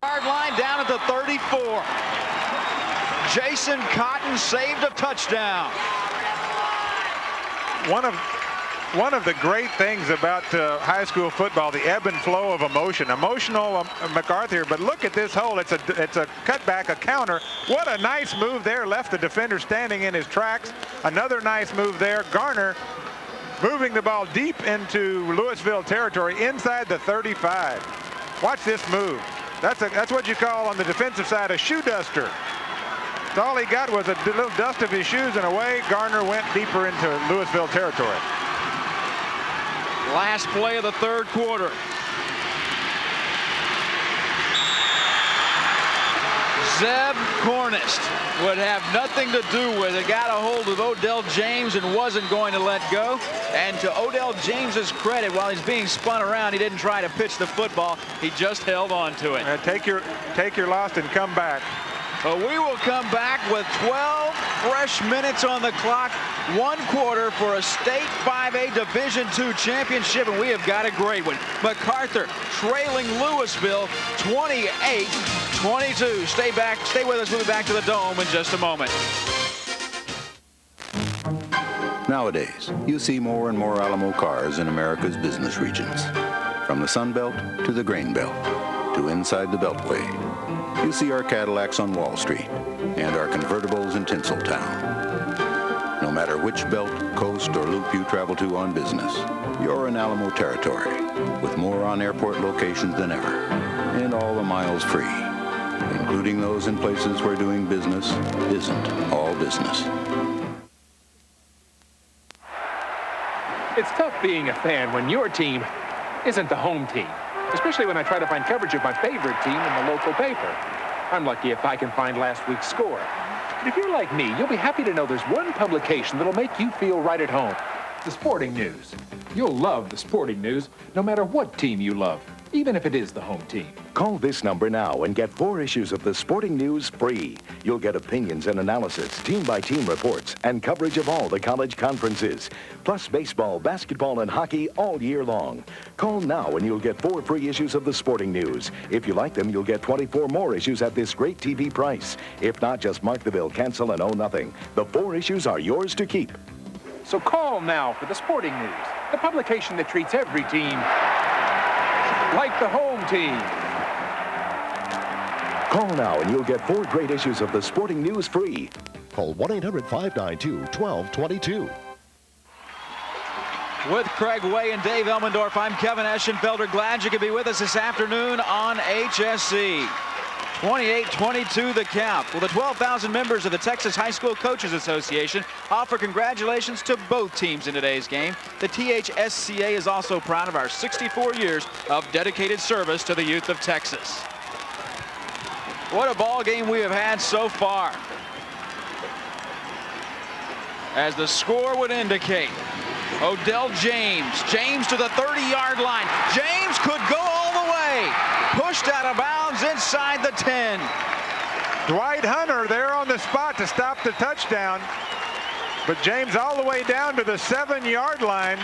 Yard line down at the 34. Jason Cotton saved a touchdown. One of the great things about high school football, the ebb and flow of emotion. Emotional Macarthur, but look at this hole. It's a cutback, a counter. What a nice move there. Left the defender standing in his tracks. Another nice move there. Garner moving the ball deep into Lewisville territory inside the 35. Watch this move. That's what you call on the defensive side a shoe duster. All he got was a little dust of his shoes, and away Garner went deeper into Lewisville territory. Last play of the third quarter. Zeb Cornist would have nothing to do with it. Got a hold of Odell James and wasn't going to let go. And to Odell James's credit, while he's being spun around, he didn't try to pitch the football. He just held on to it. Take your loss and come back. But we will come back with 12 fresh minutes on the clock. 1 quarter for a state 5A Division II championship, and we have got a great one. Macarthur trailing Lewisville 28-22. Stay with us. We'll be back to the Dome in just a moment. Nowadays, you see more and more Alamo cars in America's business regions. From the Sun Belt to the Grain Belt to inside the Beltway. You see our Cadillacs on Wall Street and our convertibles in Tinseltown. No matter which belt, coast, or loop you travel to on business, you're in Alamo territory with more on-airport locations than ever and all the miles free, including those in places where doing business isn't all business. It's tough being a fan when your team isn't the home team, especially when I try to find coverage of my favorite team in the local paper. I'm lucky if I can find last week's score. But if you're like me, you'll be happy to know there's one publication that'll make you feel right at home. The Sporting News. You'll love the Sporting News, no matter what team you love, even if it is the home team. Call this number now and get 4 issues of the Sporting News free. You'll get opinions and analysis, team-by-team reports, and coverage of all the college conferences, plus baseball, basketball, and hockey all year long. Call now and you'll get 4 free issues of the Sporting News. If you like them, you'll get 24 more issues at this great TV price. If not, just mark the bill, cancel, and owe nothing. The 4 issues are yours to keep. So call now for the Sporting News, the publication that treats every team like the home team. Call now and you'll get 4 great issues of the Sporting News free. Call 1-800-592-1222. With Craig Way and Dave Elmendorf, I'm Kevin Eschenfelder. Glad you could be with us this afternoon on HSC. 28-22 the count. Well, the 12,000 members of the Texas High School Coaches Association offer congratulations to both teams in today's game. The THSCA is also proud of our 64 years of dedicated service to the youth of Texas. What a ball game we have had so far. As the score would indicate, Odell James to the 30-yard line. James could go all the way. Pushed out of bounds inside the 10. Dwight Hunter there on the spot to stop the touchdown. But James all the way down to the 7-yard line.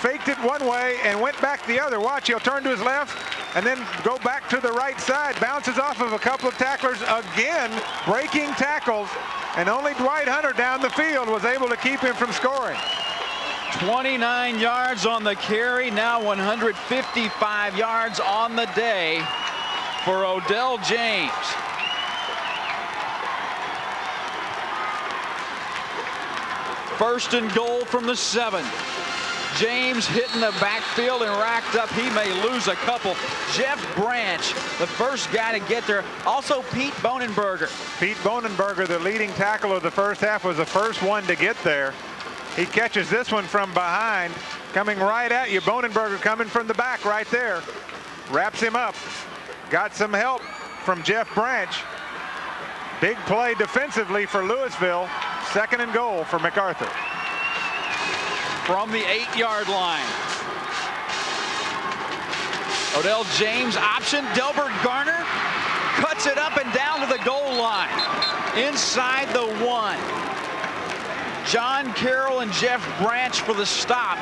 Faked it one way and went back the other. Watch, he'll turn to his left and then go back to the right side. Bounces off of a couple of tacklers again, breaking tackles. And only Dwight Hunter down the field was able to keep him from scoring. 29 yards on the carry, now 155 yards on the day for Odell James. First and goal from the 7. James hitting the backfield and racked up. He may lose a couple. Jeff Branch, the first guy to get there. Also Pete Bonenberger. Pete Bonenberger, the leading tackle of the first half, was the first one to get there. He catches this one from behind, coming right at you. Bonenberger coming from the back right there. Wraps him up. Got some help from Jeff Branch. Big play defensively for Lewisville. Second and goal for Macarthur. From the 8-yard line. Odell James option. Delbert Garner cuts it up and down to the goal line. Inside the 1. John Carroll and Jeff Branch for the stop.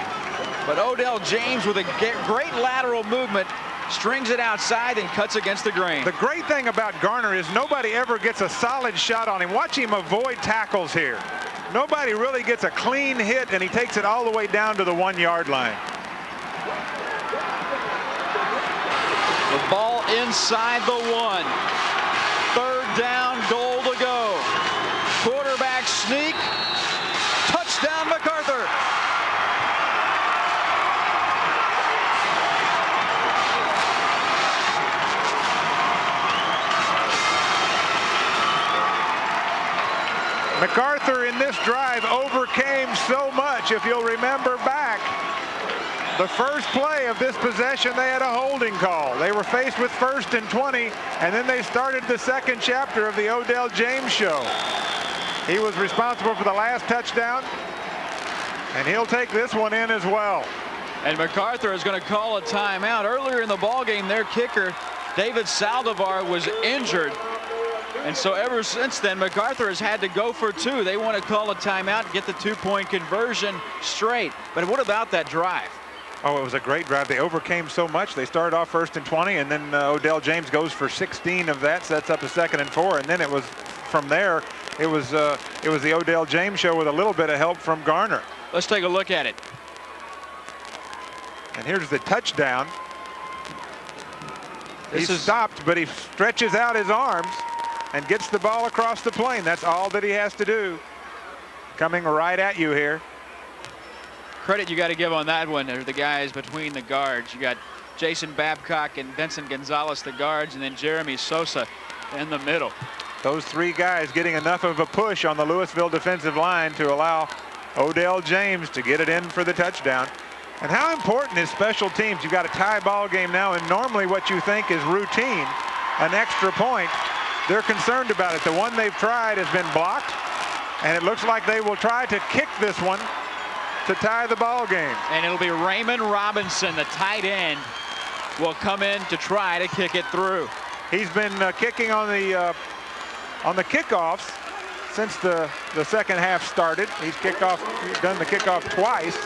But Odell James with a great lateral movement strings it outside and cuts against the grain. The great thing about Garner is nobody ever gets a solid shot on him. Watch him avoid tackles here. Nobody really gets a clean hit, and he takes it all the way down to the 1-yard line. The ball inside the 1. 3rd down, goal to go. Quarterback sneak. Touchdown, Macarthur. Macarthur in this drive overcame so much. If you'll remember back, the first play of this possession, they had a holding call. They were faced with 1st and 20, and then they started the 2nd chapter of the Odell James show. He was responsible for the last touchdown, and he'll take this one in as well. And Macarthur is going to call a timeout. Earlier in the ballgame, their kicker, David Saldivar, was injured. And so ever since then, Macarthur has had to go for 2. They want to call a timeout and get the 2-point conversion straight. But what about that drive? Oh, it was a great drive. They overcame so much. They started off 1st and 20, and then Odell James goes for 16 of that, sets up a 2nd and 4, and then it was from there. It was the Odell James show with a little bit of help from Garner. Let's take a look at it. And here's the touchdown. He's stopped, but he stretches out his arms and gets the ball across the plane. That's all that he has to do. Coming right at you here. Credit you got to give on that one are the guys between the guards. You got Jason Babcock and Vincent Gonzalez, the guards, and then Jeremy Sosa in the middle. Those 3 guys getting enough of a push on the Lewisville defensive line to allow Odell James to get it in for the touchdown. And how important is special teams? You've got a tie ball game now, and normally what you think is routine, an extra point. They're concerned about it. The one they've tried has been blocked, and it looks like they will try to kick this one to tie the ball game. And it'll be Raymond Robinson, the tight end, will come in to try to kick it through. He's been kicking on the kickoffs since the 2nd half started. He's done the kickoff twice.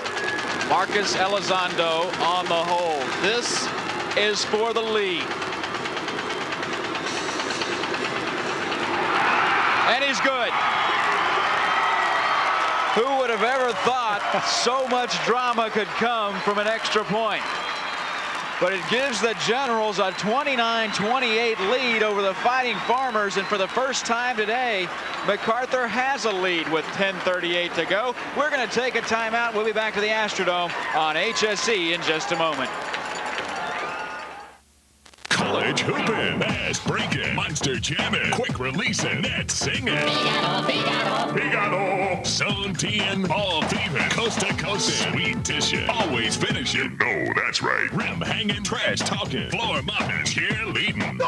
Marcus Elizondo on the hold. This is for the lead. And he's good. Who would have ever thought so much drama could come from an extra point? But it gives the Generals a 29-28 lead over the Fighting Farmers, and for the first time today, Macarthur has a lead with 10:38 to go. We're going to take a timeout. We'll be back to the Astrodome on HSE in just a moment. College hooping, fast breaking, monster jamming, quick releasing, net singing. Figaro, sun teeing, ball thieving, coast to coast, sweet dishing, always finishing. No, that's right. Rim hanging, trash talking, floor mopping, cheerleading.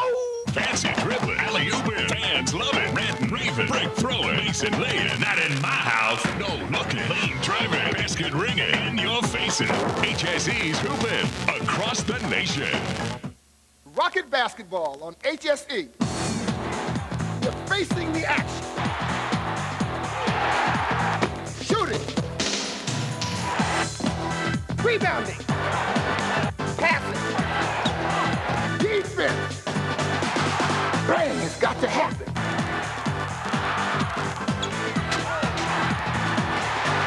Fancy dribbling, alley-ooping, fans love it, ranting, raving, brick throwing, mason laying. Not in my house. No looking, clean driving, basket ringing, in your faces. HSE's hooping across the nation. Rocket basketball on HSE. You're facing the action. Shooting. Rebounding. Passing. Defense. Playing has got to happen.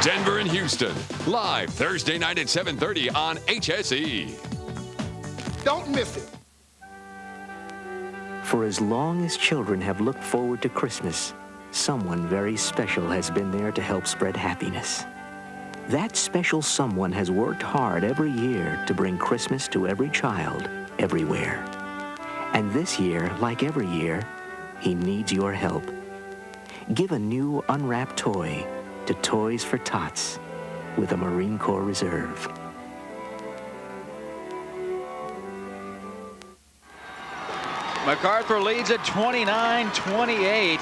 Denver and Houston, live Thursday night at 7:30 on HSE. Don't miss it. For as long as children have looked forward to Christmas, someone very special has been there to help spread happiness. That special someone has worked hard every year to bring Christmas to every child, everywhere. And this year, like every year, he needs your help. Give a new unwrapped toy to Toys for Tots with a Marine Corps Reserve. Macarthur leads at 29-28.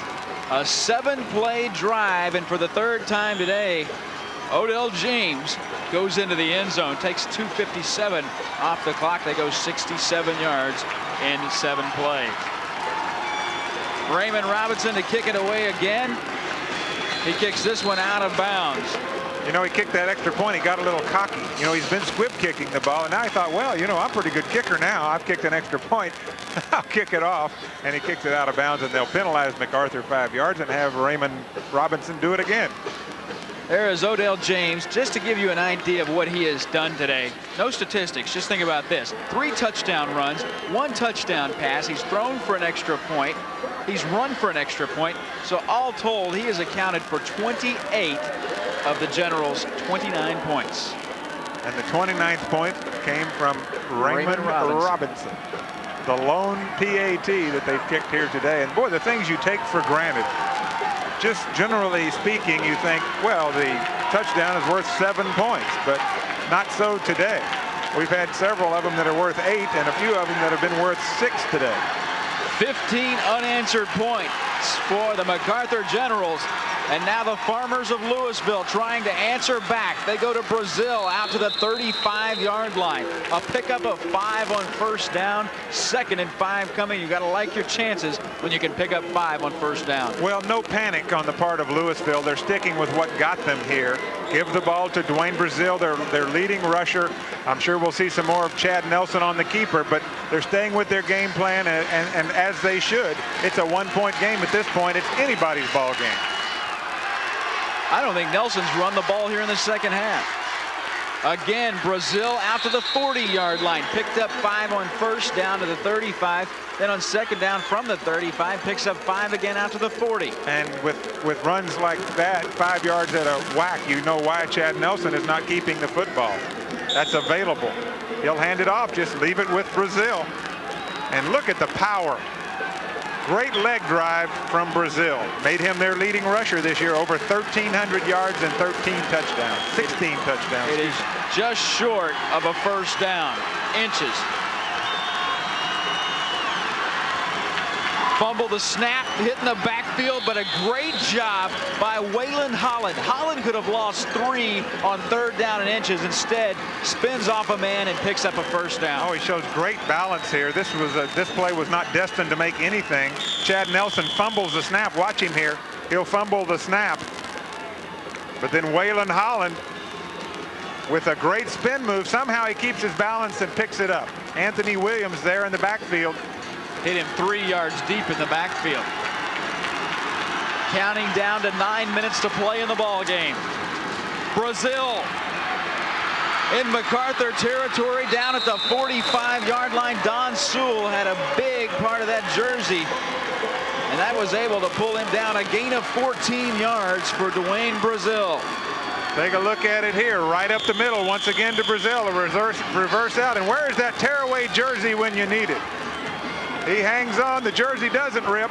A 7-play drive, and for the 3rd time today, Odell James goes into the end zone, takes 2:57 off the clock. They go 67 yards in 7 plays. Raymond Robinson to kick it away again. He kicks this one out of bounds. You know, he kicked that extra point. He got a little cocky. You know, he's been squib kicking the ball, and now he thought, well, you know, I'm a pretty good kicker now. I've kicked an extra point. I'll kick it off, and he kicks it out of bounds, and they'll penalize Macarthur 5 yards and have Raymond Robinson do it again. There is Odell James, just to give you an idea of what he has done today. No statistics, just think about this. 3 touchdown runs, 1 touchdown pass. He's thrown for an extra point. He's run for an extra point. So all told, he has accounted for 28 of the Generals' 29 points. And the 29th point came from Raymond Robinson. The lone PAT that they've kicked here today. And boy, the things you take for granted. Just generally speaking, you think, well, the touchdown is worth 7 points, but not so today. We've had several of them that are worth 8 and a few of them that have been worth 6 today. 15 unanswered points for the Macarthur Generals. And now the Farmers of Lewisville trying to answer back. They go to Brazil out to the 35-yard line. A pickup of 5 on first down. 2nd and 5 coming. You got to like your chances when you can pick up 5 on first down. Well, no panic on the part of Lewisville. They're sticking with what got them here. Give the ball to Dwayne Brazil, their leading rusher. I'm sure we'll see some more of Chad Nelson on the keeper, but they're staying with their game plan, and as they should. It's a 1-point game at this point. It's anybody's ball game. I don't think Nelson's run the ball here in the second half. Again, Brazil out to the 40-yard line. Picked up 5 on first down to the 35. Then on second down from the 35, picks up 5 again out to the 40. And with runs like that, 5 yards at a whack, you know why Chad Nelson is not keeping the football. That's available. He'll hand it off. Just leave it with Brazil. And look at the power. Great leg drive from Brazil. Made him their leading rusher this year. Over 1,300 yards and 13 touchdowns. 16 touchdowns. It is just short of a first down. Inches. Fumble the snap, hitting the backfield, but a great job by Waylon Holland. Holland could have lost 3 on 3rd down and inches. Instead, spins off a man and picks up a first down. Oh, he shows great balance here. This play was not destined to make anything. Chad Nelson fumbles the snap. Watch him here. He'll fumble the snap. But then Waylon Holland, with a great spin move, somehow he keeps his balance and picks it up. Anthony Williams there in the backfield. Hit him 3 yards deep in the backfield. Counting down to 9 minutes to play in the ball game. Brazil in Macarthur territory down at the 45-yard line. Don Sewell had a big part of that jersey, and that was able to pull him down. A gain of 14 yards for Dwayne Brazil. Take a look at it here, right up the middle once again to Brazil. A reverse out. And where is that tearaway jersey when you need it? He hangs on. The jersey doesn't rip,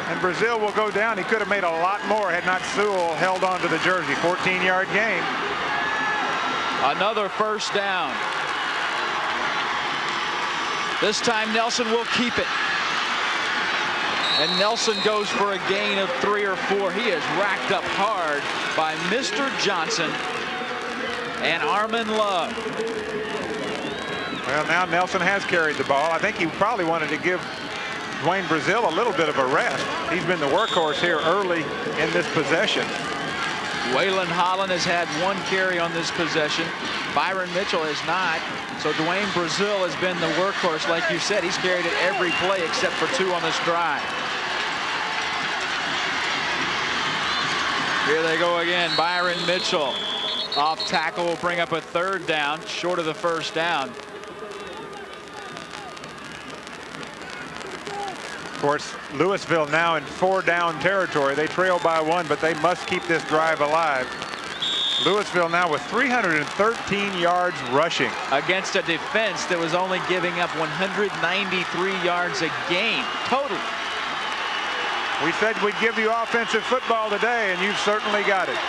and Brazil will go down. He could have made a lot more had not Sewell held on to the jersey. 14-yard gain. Another first down. This time Nelson will keep it. And Nelson goes for a gain of 3 or 4. He is racked up hard by Mr. Johnson and Armin Love. Well, now Nelson has carried the ball. I think he probably wanted to give Dwayne Brazil a little bit of a rest. He's been the workhorse here early in this possession. Waylon Holland has had 1 carry on this possession. Byron Mitchell has not. So Dwayne Brazil has been the workhorse. Like you said, he's carried it every play except for 2 on this drive. Here they go again. Byron Mitchell off tackle will bring up a 3rd down, short of the first down. Of course, Lewisville now in 4-down territory. They trail by 1, but they must keep this drive alive. Lewisville now with 313 yards rushing. Against a defense that was only giving up 193 yards a game total. We said we'd give you offensive football today, and you've certainly got it.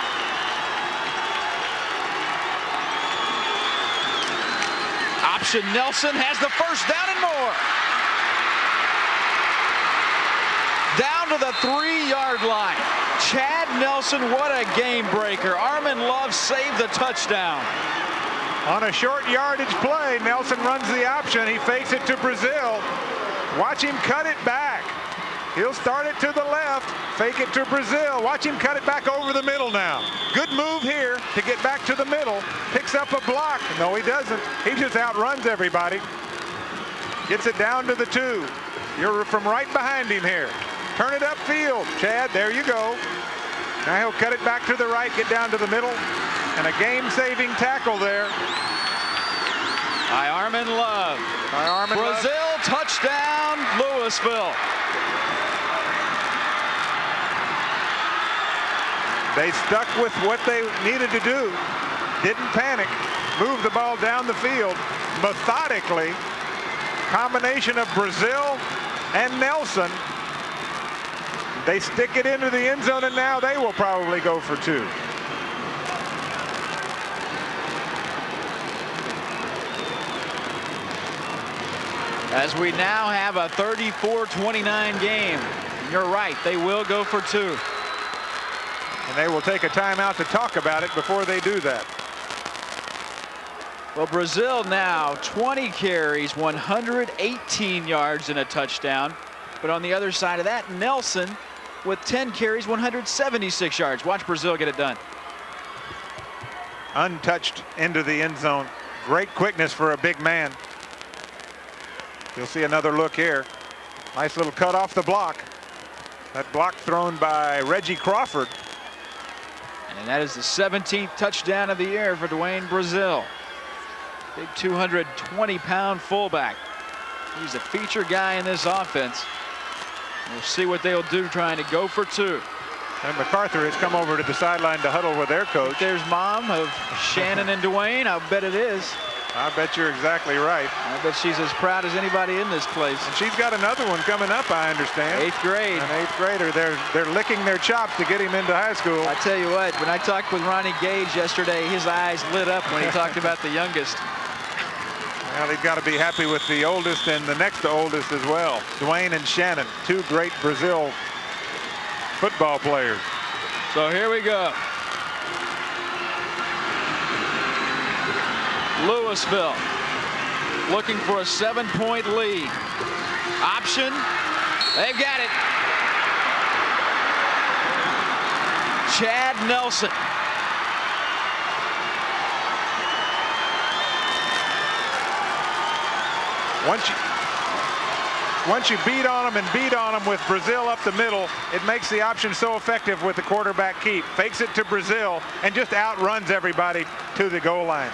Option Nelson has the first down and more. Down to the 3-yard line. Chad Nelson, what a game breaker. Armin Love saved the touchdown. On a short yardage play, Nelson runs the option. He fakes it to Brazil. Watch him cut it back. He'll start it to the left. Fake it to Brazil. Watch him cut it back over the middle now. Good move here to get back to the middle. Picks up a block. No, he doesn't. He just outruns everybody. Gets it down to the 2. You're from right behind him here. Turn it upfield. Chad, there you go. Now he'll cut it back to the right, get down to the middle. And a game-saving tackle there. By Armin Love. Brazil, touchdown, Lewisville. They stuck with what they needed to do. Didn't panic. Moved the ball down the field methodically. Combination of Brazil and Nelson. They stick it into the end zone, and now they will probably go for 2. As we now have a 34-29 game. You're right, they will go for 2. And they will take a timeout to talk about it before they do that. Well, Brazil now 20 carries, 118 yards and a touchdown. But on the other side of that, Nelson with 10 carries, 176 yards. Watch Brazil get it done. Untouched into the end zone. Great quickness for a big man. You'll see another look here. Nice little cut off the block. That block thrown by Reggie Crawford. And that is the 17th touchdown of the year for Dwayne Brazil. Big 220-pound fullback. He's a feature guy in this offense. We'll see what they'll do trying to go for 2. And Macarthur has come over to the sideline to huddle with their coach. There's mom of Shannon and Dwayne. I'll bet it is. I bet you're exactly right. I bet she's as proud as anybody in this place. And she's got another one coming up, I understand. 8th grade. An 8th grader. They're licking their chops to get him into high school. I tell you what, when I talked with Ronnie Gage yesterday, his eyes lit up when he talked about the youngest. Well, they've got to be happy with the oldest and the next oldest as well. Dwayne and Shannon, 2 great Brazil football players. So here we go. Lewisville looking for a 7-point lead. Option. They've got it. Chad Nelson. Once you beat on them with Brazil up the middle, it makes the option so effective with the quarterback keep. Fakes it to Brazil and just outruns everybody to the goal line.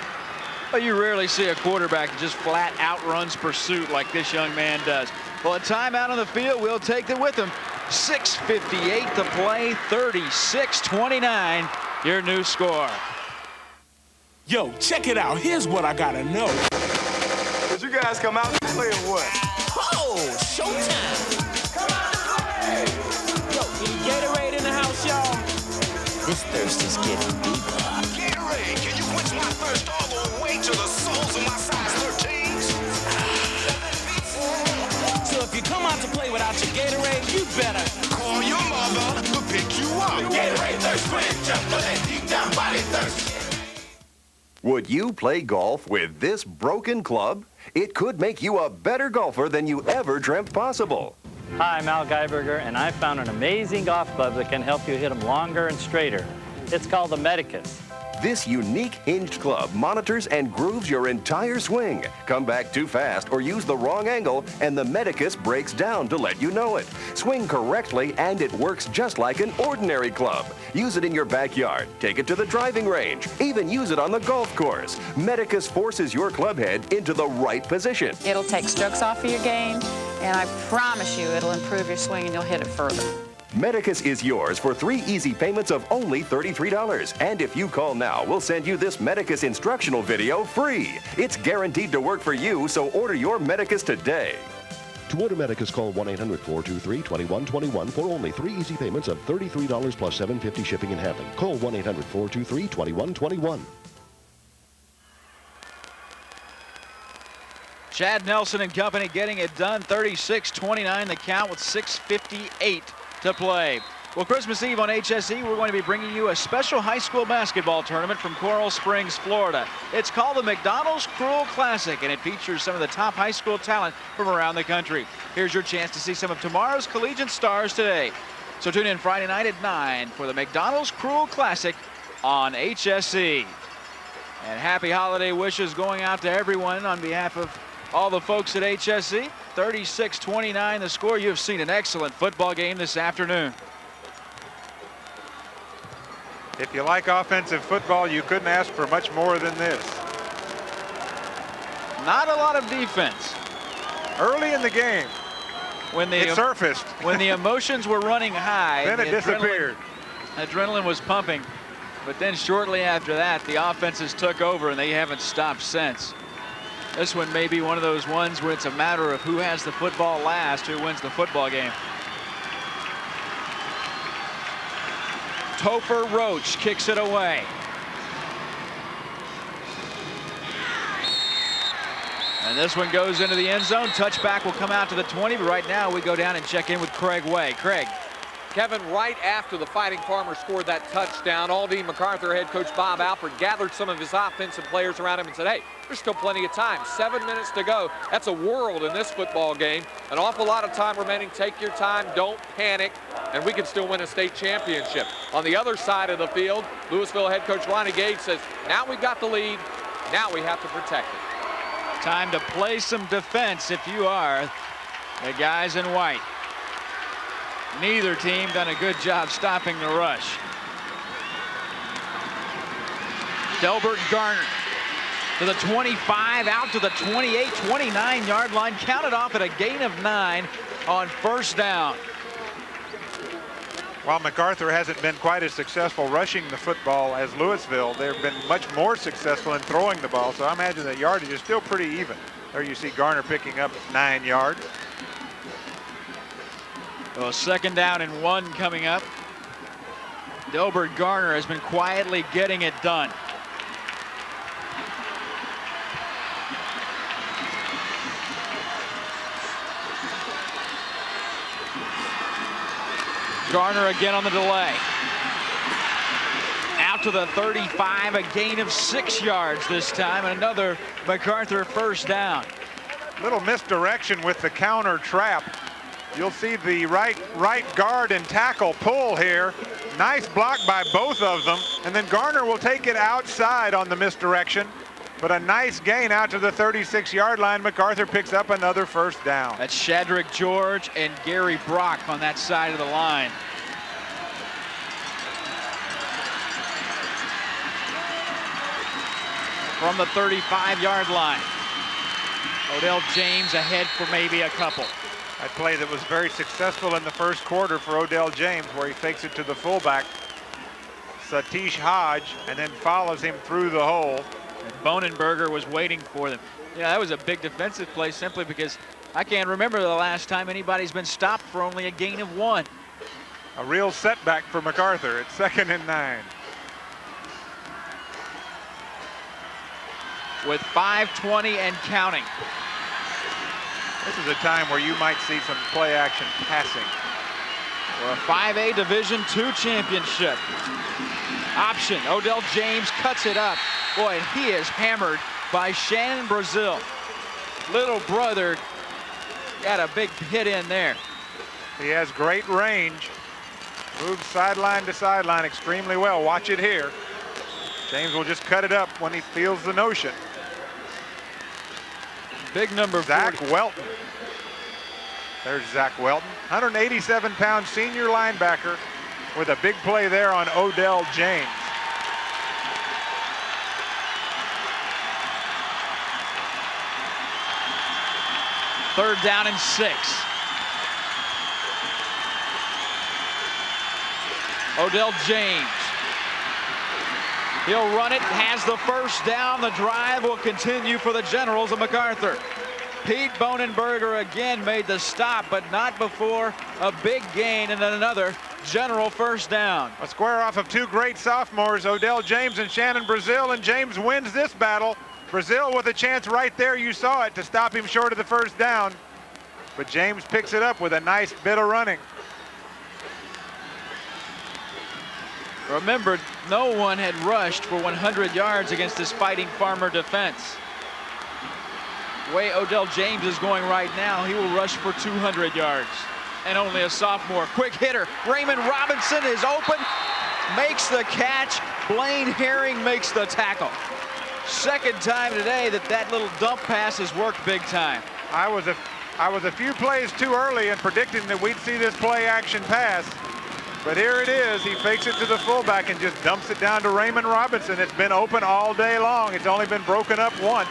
Well, you rarely see a quarterback that just flat outruns pursuit like this young man does. Well, a timeout on the field. We'll take it with him. 6:58 to play. 36-29. Your new score. Yo, check it out. Here's what I gotta know. Did you guys come out to play or what? Oh, showtime. Come on, play. Yo, any Gatorade in the house, y'all? This thirst is getting deeper. Gatorade, can you quench my thirst all the way to the soles of my size 13s? So if you come out to play without your Gatorade, you better call your mother to pick you up. Gatorade thirst quench, just for that deep down body thirst. Would you play golf with this broken club? It could make you a better golfer than you ever dreamt possible. Hi, I'm Al Geiberger, and I found an amazing golf club that can help you hit them longer and straighter. It's called the Medicus. This unique hinged club monitors and grooves your entire swing. Come back too fast or use the wrong angle, and the Medicus breaks down to let you know it. Swing correctly, and it works just like an ordinary club. Use it in your backyard, take it to the driving range, even use it on the golf course. Medicus forces your club head into the right position. It'll take strokes off of your game, and I promise you it'll improve your swing and you'll hit it further. Medicus is yours for 3 easy payments of only $33. And if you call now, we'll send you this Medicus instructional video free. It's guaranteed to work for you, so order your Medicus today. To order Medicus, call 1-800-423-2121 for only 3 easy payments of $33 plus $7.50 shipping and handling. Call 1-800-423-2121. Chad Nelson and company getting it done. 36-29 the count with 6:58 to play. Well, Christmas Eve on HSE, we're going to be bringing you a special high school basketball tournament from Coral Springs, Florida. It's called the McDonald's Cruel Classic, and it features some of the top high school talent from around the country. Here's your chance to see some of tomorrow's collegiate stars today. So tune in Friday night at 9 for the McDonald's Cruel Classic on HSE. And happy holiday wishes going out to everyone on behalf of all the folks at HSE. 36-29 the score. You have seen an excellent football game this afternoon. If you like offensive football, you couldn't ask for much more than this. Not a lot of defense. Early in the game, when it surfaced. When the emotions were running high, then it disappeared. Adrenaline was pumping. But then shortly after that, the offenses took over, and they haven't stopped since. This one may be one of those ones where it's a matter of who has the football last, who wins the football game. Topher Roach kicks it away. And this one goes into the end zone. Touchback will come out to the 20, but right now we go down and check in with Craig Way. Craig. Kevin, right after the Fighting Farmers scored that touchdown, Aldine Macarthur head coach Bob Alford gathered some of his offensive players around him and said, hey, there's still plenty of time. 7 minutes to go. That's a world in this football game. An awful lot of time remaining. Take your time. Don't panic. And we can still win a state championship. On the other side of the field, Lewisville head coach Ronnie Gage says, now we've got the lead. Now we have to protect it. Time to play some defense if you are the guys in white. Neither team done a good job stopping the rush. Delbert Garner to the 25, out to the 28, 29-yard line. Counted off at a gain of 9 on first down. While Macarthur hasn't been quite as successful rushing the football as Lewisville, they've been much more successful in throwing the ball. So I imagine the yardage is still pretty even. There you see Garner picking up 9 yards. Well, 2nd down and 1 coming up. Delbert Garner has been quietly getting it done. Garner again on the delay. Out to the 35, a gain of 6 yards this time, and another Macarthur first down. Little misdirection with the counter trap. You'll see the right guard and tackle pull here. Nice block by both of them. And then Garner will take it outside on the misdirection. But a nice gain out to the 36-yard line. Macarthur picks up another first down. That's Shadrack George and Gary Brock on that side of the line. From the 35-yard line. Odell James ahead for maybe a couple. That play that was very successful in the first quarter for Odell James, where he fakes it to the fullback, Satish Hodge, and then follows him through the hole. And Bonenberger was waiting for them. Yeah, that was a big defensive play simply because I can't remember the last time anybody's been stopped for only a gain of 1. A real setback for Macarthur. It's 2nd and 9. With 5:20 and counting. This is a time where you might see some play action passing. For a 5A Division II championship. Option, Odell James cuts it up. Boy, and he is hammered by Shannon Brazil. Little brother got a big hit in there. He has great range. Moves sideline to sideline extremely well. Watch it here. James will just cut it up when he feels the notion. Big number Zach 40. Welton. There's Zach Welton, 187-pound senior linebacker with a big play there on Odell James. Third down and 6. Odell James. He'll run it, has the first down. The drive will continue for the Generals of Macarthur. Pete Bonenberger again made the stop, but not before a big gain and then another General first down. A square off of 2 great sophomores, Odell James and Shannon Brazil, and James wins this battle. Brazil with a chance right there, you saw it, to stop him short of the first down. But James picks it up with a nice bit of running. Remember, no one had rushed for 100 yards against this Fighting Farmer defense. The way Odell James is going right now, he will rush for 200 yards. And only a sophomore. Quick hitter. Raymond Robinson is open, makes the catch. Blaine Herring makes the tackle. Second time today that little dump pass has worked big time. I was a few plays too early in predicting that we'd see this play action pass. But here it is. He fakes it to the fullback and just dumps it down to Raymond Robinson. It's been open all day long. It's only been broken up once.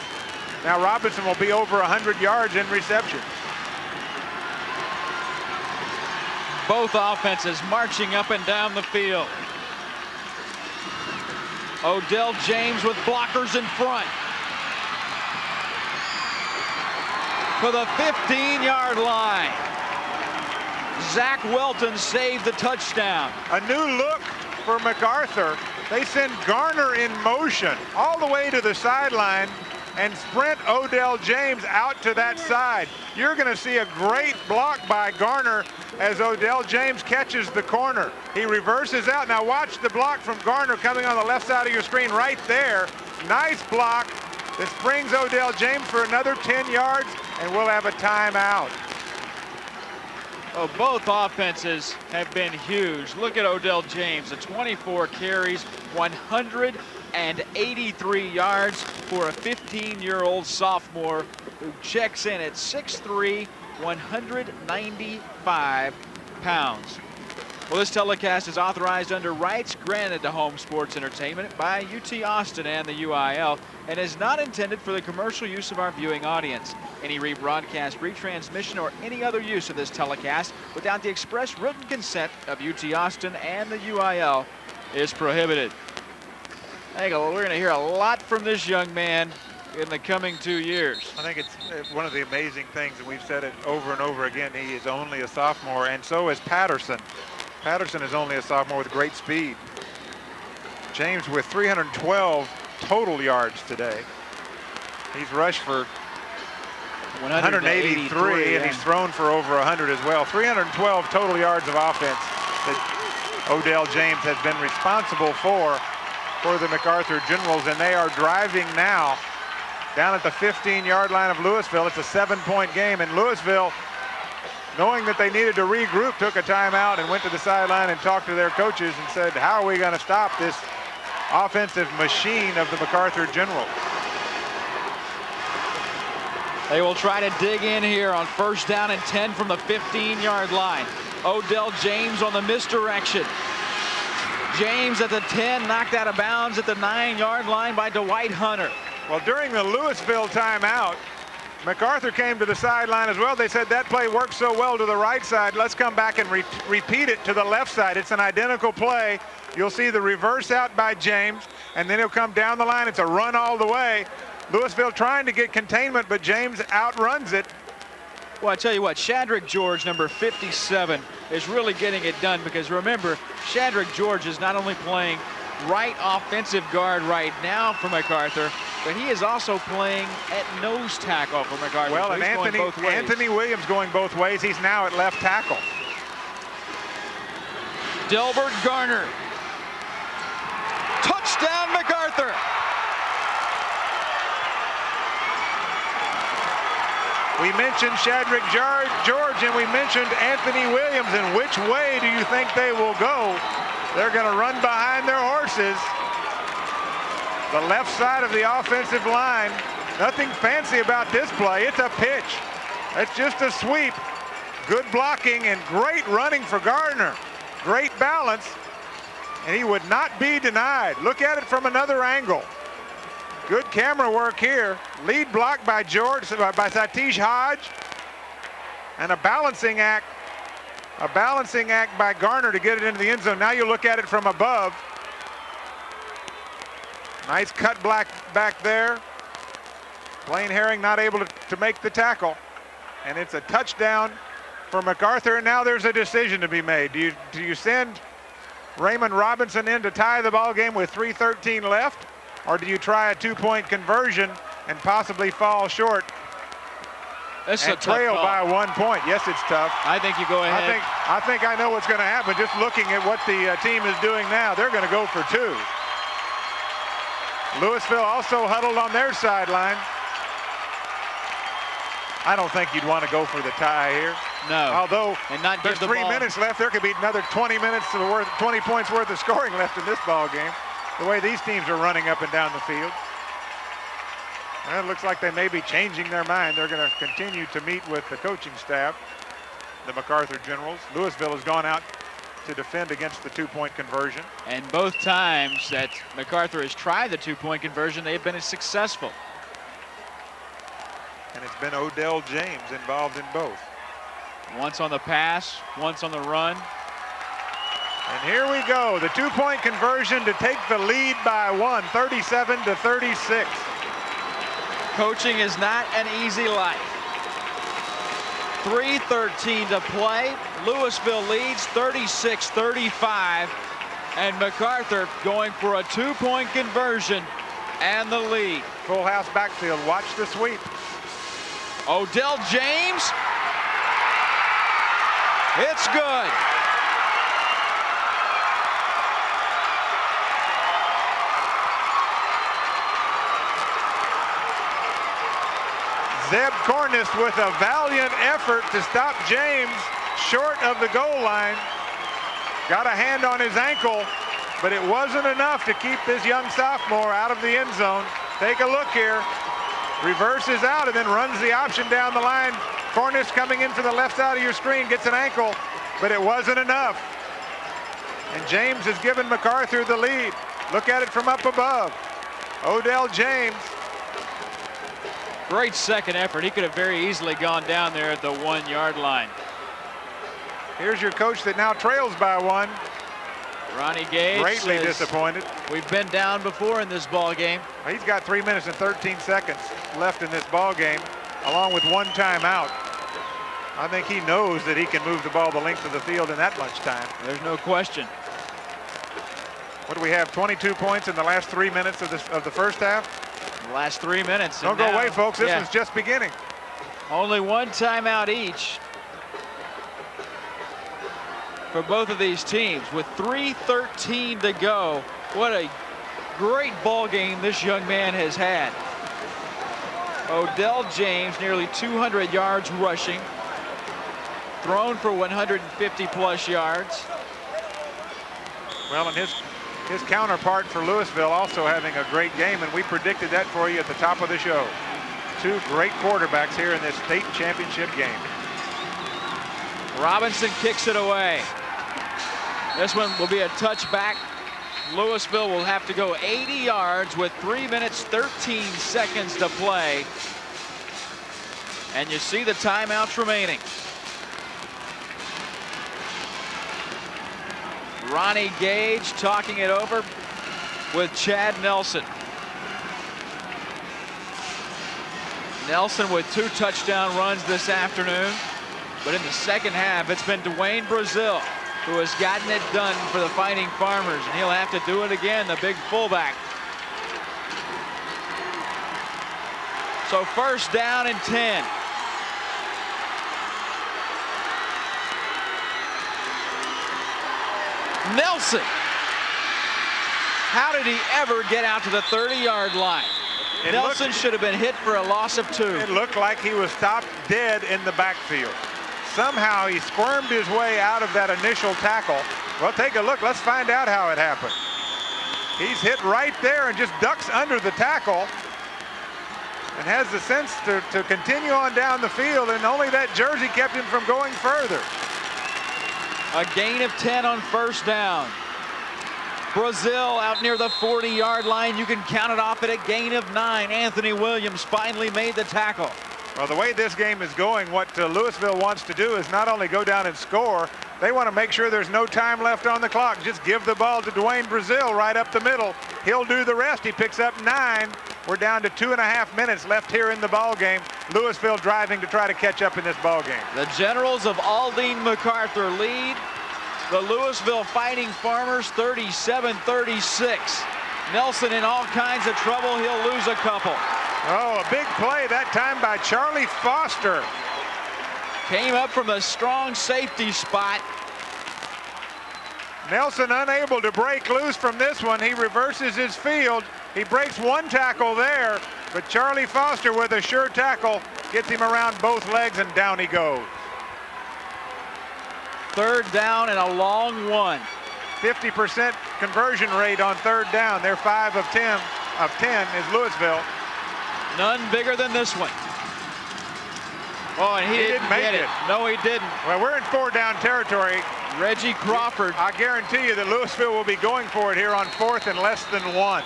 Now Robinson will be over 100 yards in reception. Both offenses marching up and down the field. Odell James with blockers in front. For the 15-yard line. Zach Welton saved the touchdown. A new look for Macarthur. They send Garner in motion all the way to the sideline and sprint Odell James out to that side. You're going to see a great block by Garner as Odell James catches the corner. He reverses out. Now watch the block from Garner coming on the left side of your screen right there. Nice block. This brings Odell James for another 10 yards, and we'll have a timeout. Oh, both offenses have been huge. Look at Odell James, the 24 carries, 183 yards for a 15-year-old sophomore who checks in at 6'3", 195 pounds. Well, this telecast is authorized under rights granted to Home Sports Entertainment by UT Austin and the UIL and is not intended for the commercial use of our viewing audience. Any rebroadcast, retransmission, or any other use of this telecast without the express written consent of UT Austin and the UIL is prohibited. I think we're going to hear a lot from this young man in the coming 2 years. I think it's one of the amazing things, and we've said it over and over again, he is only a sophomore, and so is Patterson. Patterson is only a sophomore with great speed. James with 312 total yards today. He's rushed for 183, and he's thrown for over 100 as well. 312 total yards of offense that Odell James has been responsible for the Macarthur Generals, and they are driving now down at the 15-yard line of Lewisville. It's a 7-point game, and Lewisville, knowing that they needed to regroup, took a timeout and went to the sideline and talked to their coaches and said, how are we going to stop this offensive machine of the Macarthur Generals? They will try to dig in here on 1st down and 10 from the 15-yard line. Odell James on the misdirection. James at the 10, knocked out of bounds at the 9-yard line by Dwight Hunter. Well, during the Lewisville timeout, Macarthur came to the sideline as well. They said that play worked so well to the right side. Let's come back and repeat it to the left side. It's an identical play. You'll see the reverse out by James, and then he'll come down the line. It's a run all the way. Lewisville trying to get containment, but James outruns it. Well, I tell you what, Shadrack George, number 57, is really getting it done because remember, Shadrack George is not only playing right offensive guard right now for Macarthur, but he is also playing at nose tackle for Macarthur. Well, so and Anthony Williams going both ways. He's now at left tackle. Delbert Garner. Touchdown, Macarthur. We mentioned Shadrack George and we mentioned Anthony Williams. And which way do you think they will go? They're going to run behind their horses. The left side of the offensive line. Nothing fancy about this play. It's a pitch. It's just a sweep. Good blocking and great running for Gardner. Great balance. And he would not be denied. Look at it from another angle. Good camera work here. Lead block by Satish Hodge. And a balancing act by Garner to get it into the end zone. Now you look at it from above. Nice cut back there. Blaine Herring not able to make the tackle. And it's a touchdown for Macarthur. And now there's a decision to be made. Do you send Raymond Robinson in to tie the ball game with 3:13 left? Or do you try a 2-point conversion and possibly fall short? That's and trail by 1 point. Yes, it's tough. I think you go ahead. I think I know what's going to happen. Just looking at what the team is doing now, they're going to go for 2. Lewisville also huddled on their sideline. I don't think you'd want to go for the tie here. No. Although there's 3 minutes left, there could be another 20 points worth of scoring left in this ball game. The way these teams are running up and down the field. Well, it looks like they may be changing their mind. They're going to continue to meet with the coaching staff, the Macarthur Generals. Lewisville has gone out to defend against the 2-point conversion. And both times that Macarthur has tried the 2-point conversion, they've been successful. And it's been Odell James involved in both. Once on the pass, once on the run. And here we go, the 2-point conversion to take the lead by 1, 37-36. Coaching is not an easy life. 3:13 to play. Lewisville leads 36-35. And Macarthur going for a 2-point conversion and the lead. Full house backfield, watch the sweep. Odell James. It's good. Zeb Cornish with a valiant effort to stop James short of the goal line. Got a hand on his ankle, but it wasn't enough to keep this young sophomore out of the end zone. Take a look here. Reverses out and then runs the option down the line. Cornish coming in for the left side of your screen, gets an ankle, but it wasn't enough. And James has given Macarthur the lead. Look at it from up above. Odell James. Great second effort. He could have very easily gone down there at the 1-yard line. Here's your coach that now trails by 1. Ronnie Gage greatly says, disappointed. We've been down before in this ball game. He's got 3 minutes and 13 seconds left in this ball game, along with 1 timeout. I think he knows that he can move the ball the length of the field in that much time. There's no question. What do we have? 22 points in the last 3 minutes of the first half. The last 3 minutes. Don't go away, folks. This is just beginning. Only 1 timeout each for both of these teams with 3:13 to go. What a great ball game this young man has had. Odell James, nearly 200 yards rushing, thrown for 150 plus yards. Well, and his counterpart for Lewisville also having a great game, and we predicted that for you at the top of the show. 2 great quarterbacks here in this state championship game. Robinson kicks it away. This one will be a touchback. Lewisville will have to go 80 yards with 3 minutes 13 seconds to play. And you see the timeouts remaining. Ronnie Gage talking it over with Chad Nelson. Nelson with 2 touchdown runs this afternoon. But in the second half, it's been Dwayne Brazil who has gotten it done for the Fighting Farmers, and he'll have to do it again, the big fullback. So first down and 10. Nelson. How did he ever get out to the 30-yard line? Nelson should have been hit for a loss of 2. It looked like he was stopped dead in the backfield. Somehow he squirmed his way out of that initial tackle. Well, take a look. Let's find out how it happened. He's hit right there and just ducks under the tackle and has the sense to continue on down the field, and only that jersey kept him from going further. A gain of 10 on first down. Brazil out near the 40-yard line. You can count it off at a gain of 9. Anthony Williams finally made the tackle. Well, the way this game is going, what Lewisville wants to do is not only go down and score, they want to make sure there's no time left on the clock. Just give the ball to Dwayne Brazil right up the middle. He'll do the rest. He picks up 9. We're down to 2.5 minutes left here in the ball game. Lewisville driving to try to catch up in this ball game. The Generals of Aldine Macarthur lead the Lewisville Fighting Farmers 37-36. Nelson in all kinds of trouble. He'll lose a couple. Oh, a big play that time by Charlie Foster. Came up from a strong safety spot. Nelson unable to break loose from this one. He reverses his field. He breaks one tackle there, but Charlie Foster with a sure tackle gets him around both legs, and down he goes. 3rd down and a long one. 50% conversion rate on 3rd down. They're 5 of 10 is Lewisville. None bigger than this one. Oh, and he didn't make get it. No, he didn't. Well, we're in 4-down territory. Reggie Crawford. I guarantee you that Lewisville will be going for it here on 4th and less than 1.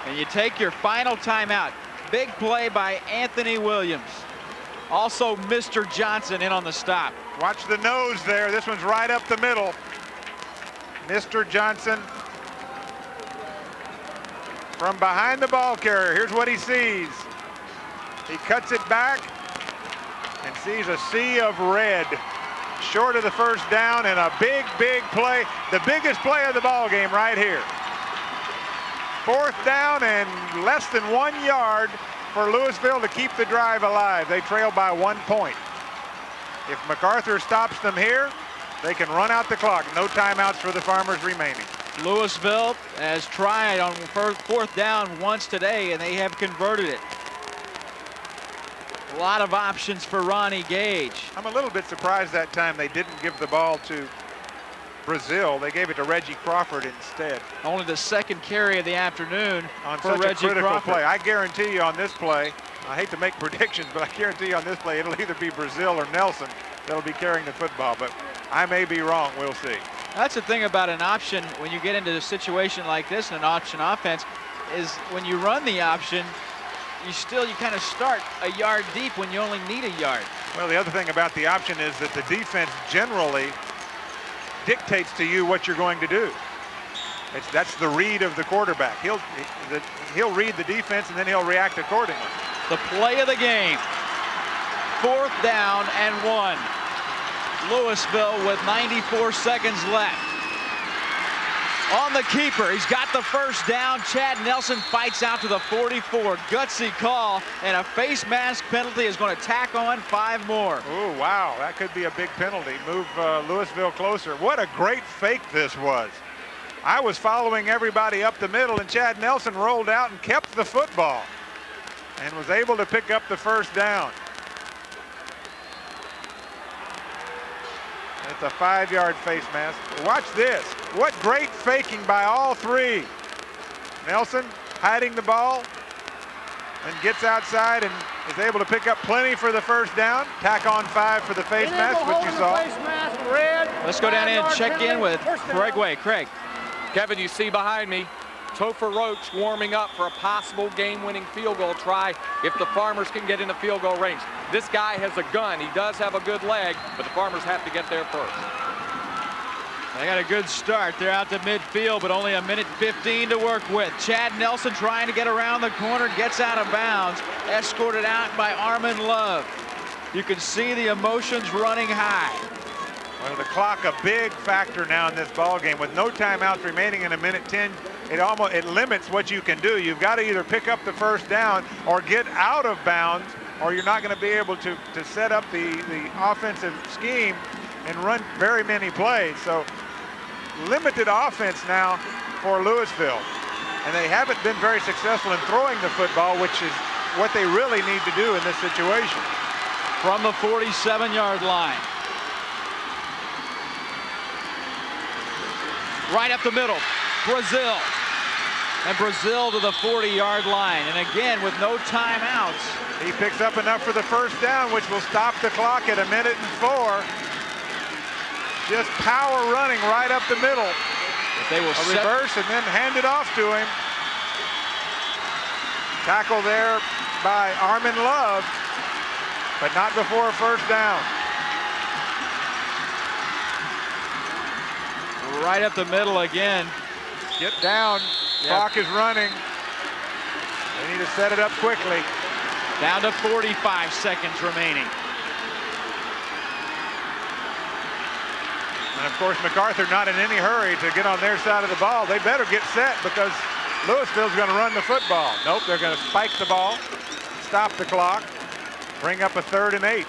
And you take your final timeout. Big play by Anthony Williams. Also, Mr. Johnson in on the stop. Watch the nose there. This one's right up the middle. Mr. Johnson from behind the ball carrier. Here's what he sees. He cuts it back and sees a sea of red. Short of the 1st down, and a big, big play. The biggest play of the ball game right here. 4th down and less than 1 yard for Lewisville to keep the drive alive. They trail by 1 point. If Macarthur stops them here, they can run out the clock. No timeouts for the Farmers remaining. Lewisville has tried on 4th down once today, and they have converted it. A lot of options for Ronnie Gage. I'm a little bit surprised that time they didn't give the ball to Brazil. They gave it to Reggie Crawford instead. Only the 2nd carry of the afternoon on for such Reggie a critical Crawford. play. I guarantee you on this play, I hate to make predictions, but I guarantee you on this play, it'll either be Brazil or Nelson that'll be carrying the football, but I may be wrong. We'll see. That's the thing about an option when you get into a situation like this in an option offense, is when you run the option, you kind of start a yard deep when you only need a yard. Well, the other thing about the option is that the defense generally dictates to you what you're going to do. That's the read of the quarterback. He'll read the defense, and then he'll react accordingly. The play of the game. 4th down and 1. Lewisville with 94 seconds left. On the keeper, he's got the 1st down. Chad Nelson fights out to the 44. Gutsy call, and a face mask penalty is going to tack on 5 more. Oh, wow, that could be a big penalty. Move Lewisville closer. What a great fake this was. I was following everybody up the middle, and Chad Nelson rolled out and kept the football and was able to pick up the 1st down. It's a 5-yard face mask. Watch this. What great faking by all 3. Nelson hiding the ball and gets outside and is able to pick up plenty for the 1st down. Tack on 5 for the face mask, which you saw. Let's go down and check in with Craig Way. Craig. Kevin, you see behind me, Topher Roach warming up for a possible game-winning field goal try if the Farmers can get into field goal range. This guy has a gun. He does have a good leg, but the Farmers have to get there first. They got a good start. They're out to midfield, but only 1:15 to work with. Chad Nelson trying to get around the corner, gets out of bounds, escorted out by Armin Love. You can see the emotions running high. Well, the clock a big factor now in this ball game. With no timeouts remaining in 1:10, it limits what you can do. You've got to either pick up the 1st down or get out of bounds, or you're not going to be able to set up the offensive scheme and run very many plays. So limited offense now for Lewisville. And they haven't been very successful in throwing the football, which is what they really need to do in this situation. From the 47-yard line. Right up the middle, Brazil. And Brazil to the 40-yard line. And again, with no timeouts. He picks up enough for the 1st down, which will stop the clock at 1:04. Just power running right up the middle. If they will reverse and then hand it off to him. Tackle there by Armin Love, but not before a 1st down. Right up the middle again. Get down. Clock is running. They need to set it up quickly. Down to 45 seconds remaining. And of course, Macarthur not in any hurry to get on their side of the ball. They better get set because Lewisville's going to run the football. Nope, they're going to spike the ball. stop the clock, bring up a 3rd and 8.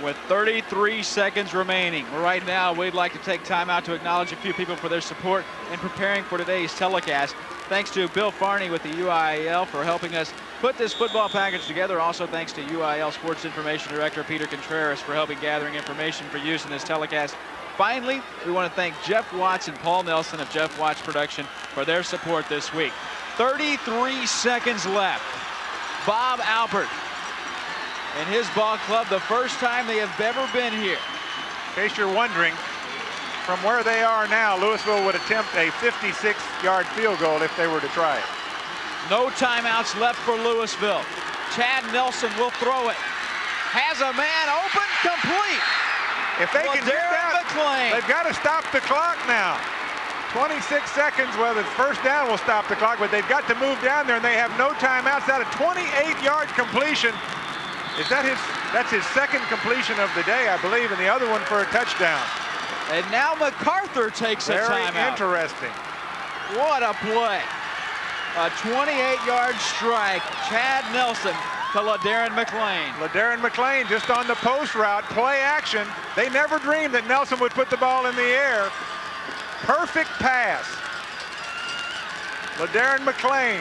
With 33 seconds remaining. Right now, we'd like to take time out to acknowledge a few people for their support in preparing for today's telecast. Thanks to Bill Farney with the UIL for helping us put this football package together. Also thanks to UIL Sports Information Director Peter Contreras for helping gathering information for use in this telecast. Finally, we want to thank Jeff Watts and Paul Nelson of Jeff Watts Production for their support this week. 33 seconds left. Bob Alpert and his ball club, the first time they have ever been here. In case you're wondering, from where they are now, Lewisville would attempt a 56-yard field goal if they were to try it. No timeouts left for Lewisville. Chad Nelson will throw it. Has a man open, complete. If they can get that, they've got to stop the clock now. 26 seconds, well, the first down will stop the clock, but they've got to move down there, and they have no timeouts. That's a 28-yard completion. That's his second completion of the day, I believe, and the other one for a touchdown. And now Macarthur takes a timeout. Very interesting. What a play. A 28-yard strike. Chad Nelson to LaDarren McLean. LaDarren McLean just on the post route, play action. They never dreamed that Nelson would put the ball in the air. Perfect pass. LaDarren McLean.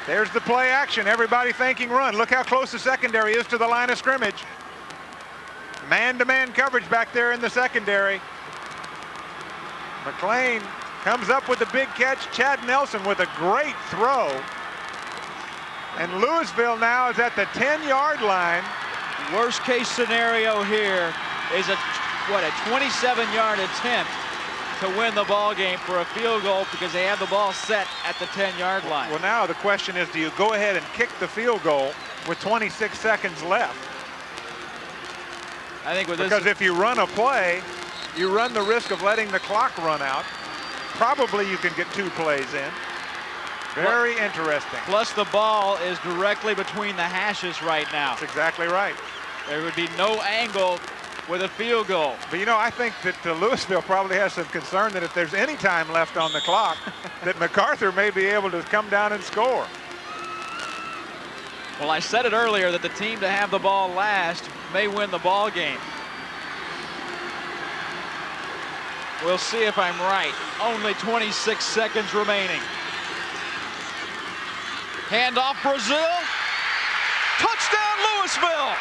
There's the play action. Everybody thinking run. Look how close the secondary is to the line of scrimmage. Man-to-man coverage back there in the secondary. McLean comes up with a big catch. Chad Nelson with a great throw. And Lewisville now is at the 10-yard line. Worst case scenario here is a 27-yard attempt to win the ball game for a field goal because they have the ball set at the 10-yard line. Well, now the question is, do you go ahead and kick the field goal with 26 seconds left? I think with this, because if you run a play, you run the risk of letting the clock run out. Probably you can get 2 plays in. Very interesting. Plus the ball is directly between the hashes right now. That's exactly right. There would be no angle with a field goal. But you know, I think that Lewisville probably has some concern that if there's any time left on the clock, that Macarthur may be able to come down and score. Well, I said it earlier that the team to have the ball last may win the ball game. We'll see if I'm right. Only 26 seconds remaining. Handoff Brazil. Touchdown Lewisville.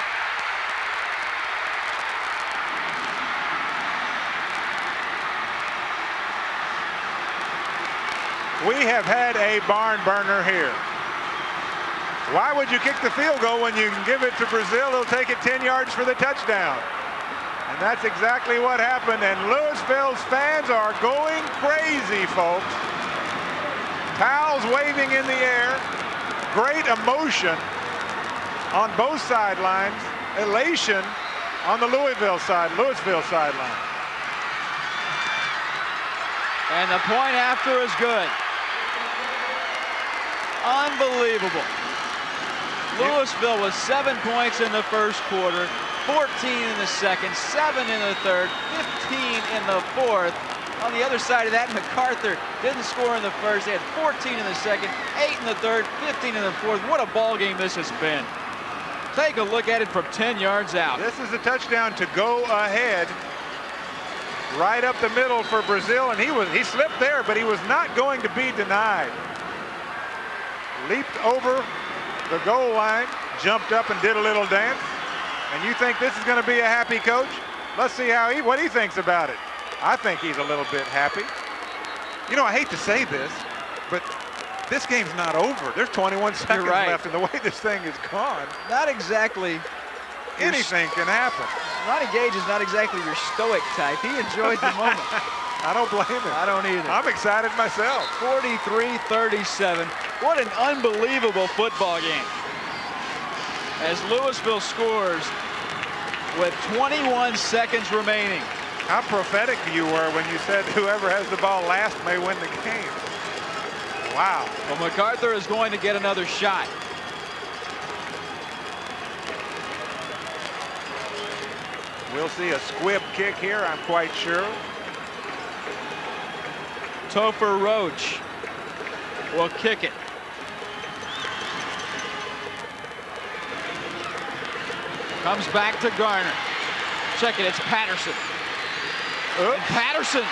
We have had a barn burner here. Why would you kick the field goal when you can give it to Brazil? He'll take it 10 yards for the touchdown. And that's exactly what happened. And Lewisville's fans are going crazy, folks. Towels waving in the air. Great emotion on both sidelines. Elation on the Lewisville sideline. And the point after is good. Unbelievable. Lewisville was 7 points in the first quarter, 14 in the second, 7 in the third, 15 in the fourth. On the other side of that, Macarthur didn't score in the first. They had 14 in the second, 8 in the third, 15 in the fourth. What a ball game this has been. Take a look at it from 10 yards out. This is a touchdown to go ahead. Right up the middle for Brazil, and he slipped there, but he was not going to be denied. Leaped over the goal line, jumped up and did a little dance. And you think this is going to be a happy coach? Let's see what he thinks about it. I think he's a little bit happy. You know, I hate to say this, but this game's not over. There's 21 seconds left, and the way this thing is gone. Not exactly. Anything can happen. Ronnie Gage is not exactly your stoic type. He enjoyed the moment. I don't blame him. I don't either. I'm excited myself. 43-37. What an unbelievable football game. As Lewisville scores with 21 seconds remaining. How prophetic you were when you said whoever has the ball last may win the game. Wow. Well, Macarthur is going to get another shot. We'll see a squib kick here, I'm quite sure. Topher Roach will kick it. Comes back to Garner. Check it, it's Patterson. And Patterson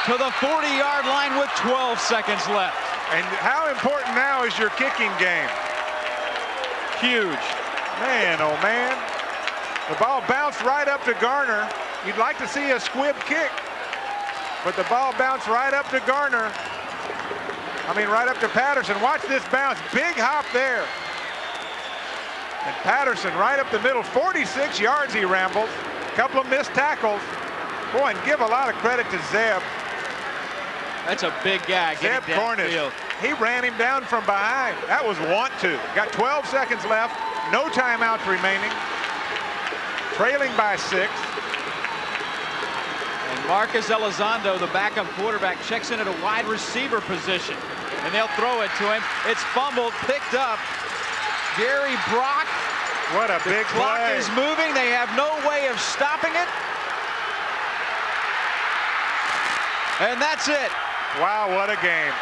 to the 40-yard line with 12 seconds left. And how important now is your kicking game? Huge. Man, oh man. The ball bounced right up to Garner. You'd like to see a squib kick, but the ball bounced right up to Garner. I mean, right up to Patterson. Watch this bounce. Big hop there. And Patterson right up the middle. 46 yards he rambles. A couple of missed tackles. Boy, and give a lot of credit to Zeb. That's a big guy. Zeb Cornish. He ran him down from behind. That was want to. Got 12 seconds left. No timeouts remaining. Trailing by 6. And Marcus Elizondo, the backup quarterback, checks in at a wide receiver position. And they'll throw it to him. It's fumbled, picked up. Gary Brock. What a big play. The clock is moving. They have no way of stopping it. And that's it. Wow, what a game.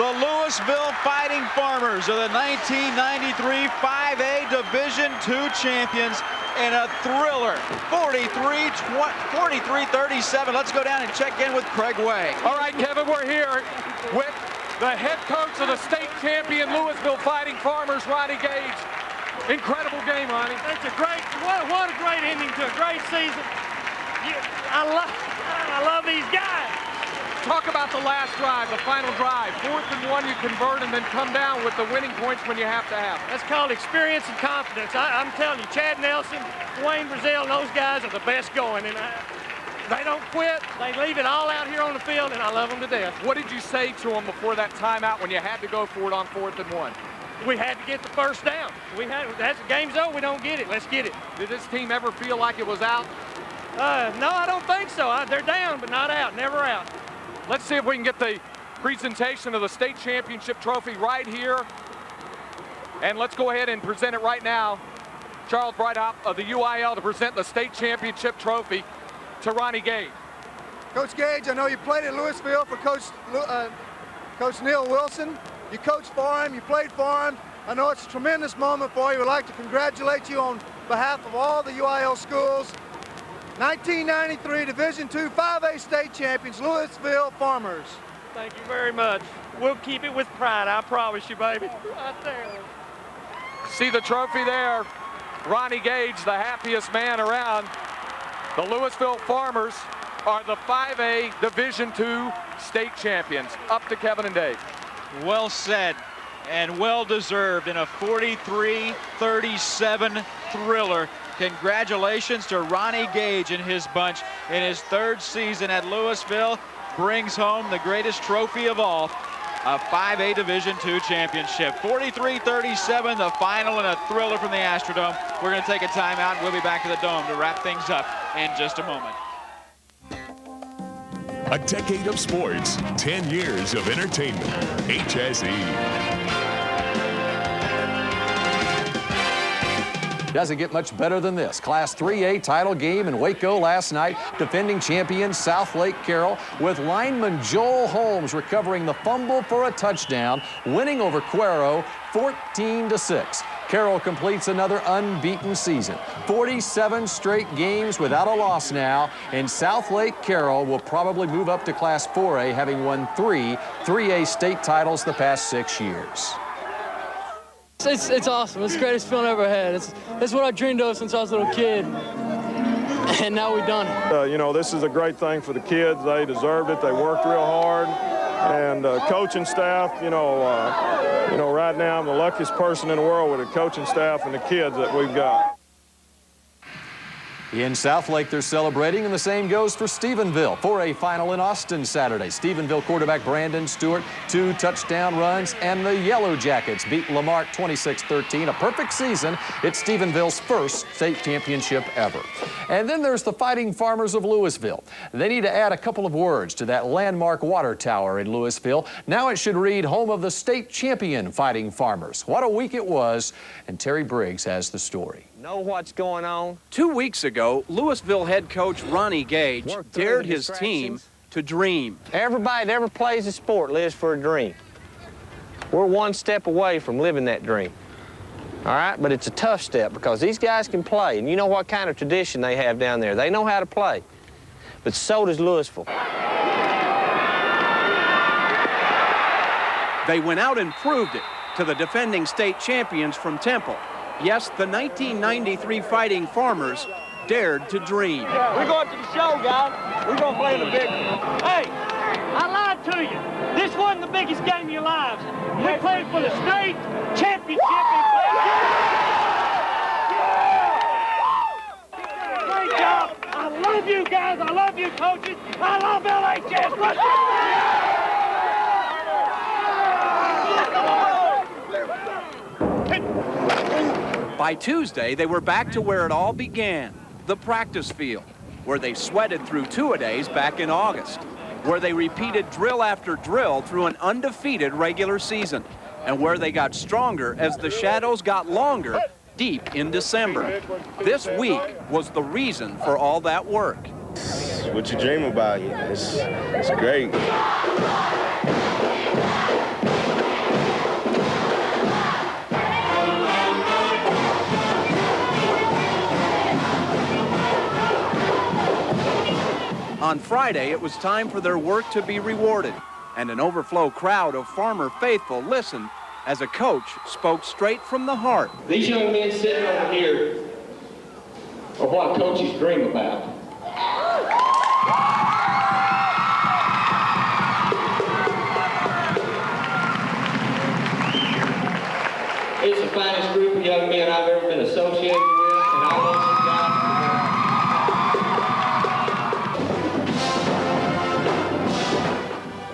The Lewisville Fighting Farmers are the 1993 5A Division II champions in a thriller, 43-37. Let's go down and check in with Craig Way. All right, Kevin, we're here with the head coach of the state champion Lewisville Fighting Farmers, Ronnie Gage. Incredible game, Ronnie. It's a great, what a great ending to a great season. I love these guys. Talk about the last drive, the final drive. 4th and 1, you convert and then come down with the winning points when you have to have. That's called experience and confidence. I'm telling you, Chad Nelson, Dwayne Brazil, and those guys are the best going. And they don't quit. They leave it all out here on the field, and I love them to death. What did you say to them before that timeout when you had to go for it on 4th and 1? We had to get the first down. That's the game's over. We don't get it. Let's get it. Did this team ever feel like it was out? No, I don't think so. They're down, but not out. Never out. Let's see if we can get the presentation of the state championship trophy right here. And let's go ahead and present it right now. Charles Breithaupt of the UIL to present the state championship trophy to Ronnie Gage. Coach Gage, I know you played at Lewisville for Coach Neil Wilson. You coached for him, you played for him. I know it's a tremendous moment for you. We'd like to congratulate you on behalf of all the UIL schools. 1993 Division II 5A state champions, Lewisville Farmers. Thank you very much. We'll keep it with pride, I promise you, baby. Right there. See the trophy there. Ronnie Gage, the happiest man around. The Lewisville Farmers are the 5A Division II state champions. Up to Kevin and Dave. Well said and well deserved in a 43-37 thriller. Congratulations to Ronnie Gage and his bunch in his 3rd season at Lewisville. Brings home the greatest trophy of all, a 5A Division II championship. 43-37, the final, and a thriller from the Astrodome. We're going to take a timeout, and we'll be back to the Dome to wrap things up in just a moment. A decade of sports, 10 years of entertainment. HSE. Doesn't get much better than this. Class 3A title game in Waco last night. Defending champion South Lake Carroll with lineman Joel Holmes recovering the fumble for a touchdown, winning over Cuero 14-6. Carroll completes another unbeaten season. 47 straight games without a loss now, and South Lake Carroll will probably move up to Class 4A, having won 3 3A state titles the past 6 years. It's awesome. It's the greatest feeling I ever had. It's what I dreamed of since I was a little kid, and now we've done it. You know, this is a great thing for the kids. They deserved it. They worked real hard, and coaching staff. You know, right now I'm the luckiest person in the world with the coaching staff and the kids that we've got. In South Lake, they're celebrating, and the same goes for Stephenville. 4A final in Austin Saturday. Stephenville quarterback Brandon Stewart, 2 touchdown runs, and the Yellow Jackets beat Lamarck 26-13. A perfect season. It's Stephenville's first state championship ever. And then there's the Fighting Farmers of Lewisville. They need to add a couple of words to that landmark water tower in Lewisville. Now it should read home of the state champion Fighting Farmers. What a week it was, and Terry Briggs has the story. Know what's going on. 2 weeks ago, Lewisville head coach Ronnie Gage dared his team to dream. Everybody that ever plays a sport lives for a dream. We're one step away from living that dream. All right, but it's a tough step because these guys can play, and you know what kind of tradition they have down there. They know how to play, but so does Lewisville. They went out and proved it to the defending state champions from Temple. Yes, the 1993 Fighting Farmers dared to dream. We're going to the show, guys. We're going to play in the big one. Hey, I lied to you. This wasn't the biggest game of your lives. We played for the state championship. Great job. I love you guys. I love you, coaches. I love LHS. Let's By Tuesday, they were back to where it all began, the practice field, where they sweated through two-a-days back in August, where they repeated drill after drill through an undefeated regular season, and where they got stronger as the shadows got longer deep in December. This week was the reason for all that work. What you dream about, it's great. On Friday, it was time for their work to be rewarded, and an overflow crowd of Farmer faithful listened as a coach spoke straight from the heart. These young men sitting over here are what coaches dream about. It's the finest group of young men I've ever been associated with, and I love you guys.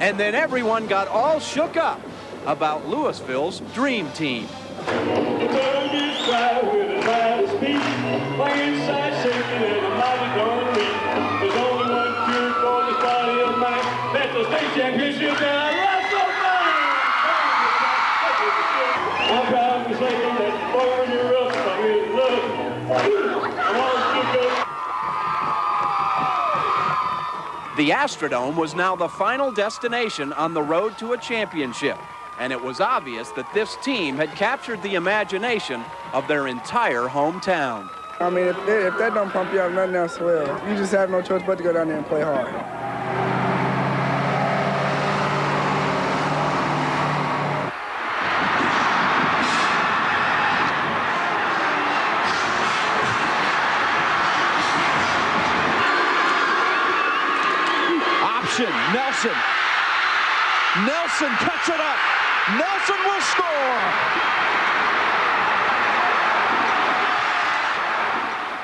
And then everyone got all shook up about Lewisville's dream team. The Astrodome was now the final destination on the road to a championship, and it was obvious that this team had captured the imagination of their entire hometown. I mean, if that don't pump you up, nothing else will. You just have no choice but to go down there and play hard. Nelson. Nelson cuts it up. Nelson will score.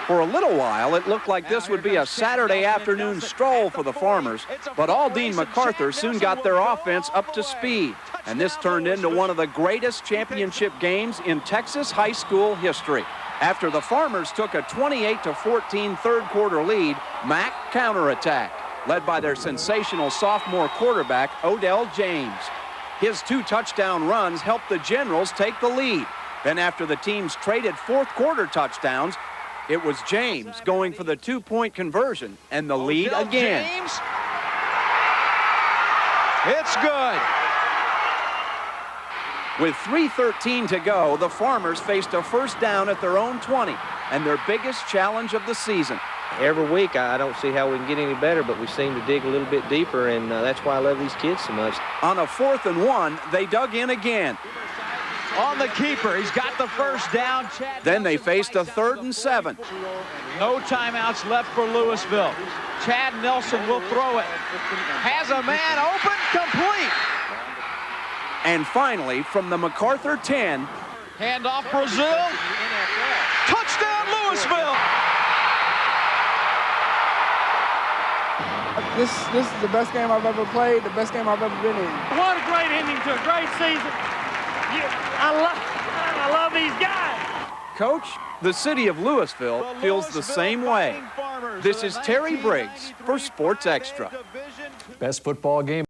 For a little while, it looked like this would be a Saturday afternoon stroll for the Farmers, but Aldine Macarthur soon got their offense up to speed, and this turned into one of the greatest championship games in Texas high school history. After the Farmers took a 28-14 third-quarter lead, Mac counterattacked, led by their sensational sophomore quarterback, Odell James. His 2 touchdown runs helped the Generals take the lead. Then after the teams traded fourth-quarter touchdowns, it was James going for the 2-point conversion and the lead again. James. It's good. With 3:13 to go, the Farmers faced a first down at their own 20 and their biggest challenge of the season. Every week, I don't see how we can get any better, but we seem to dig a little bit deeper, and that's why I love these kids so much. On a 4th and 1, they dug in again. On the keeper, he's got the first down. Then they faced a 3rd and 7. No timeouts left for Lewisville. Chad Nelson will throw it. Has a man open, complete. And finally, from the Macarthur 10. Handoff Brazil. Touchdown Lewisville. This is the best game I've ever played, the best game I've ever been in. What a great ending to a great season. I love these guys. Coach, the city of Lewisville feels the same way. This is Terry Briggs for Sports Extra. Best football game.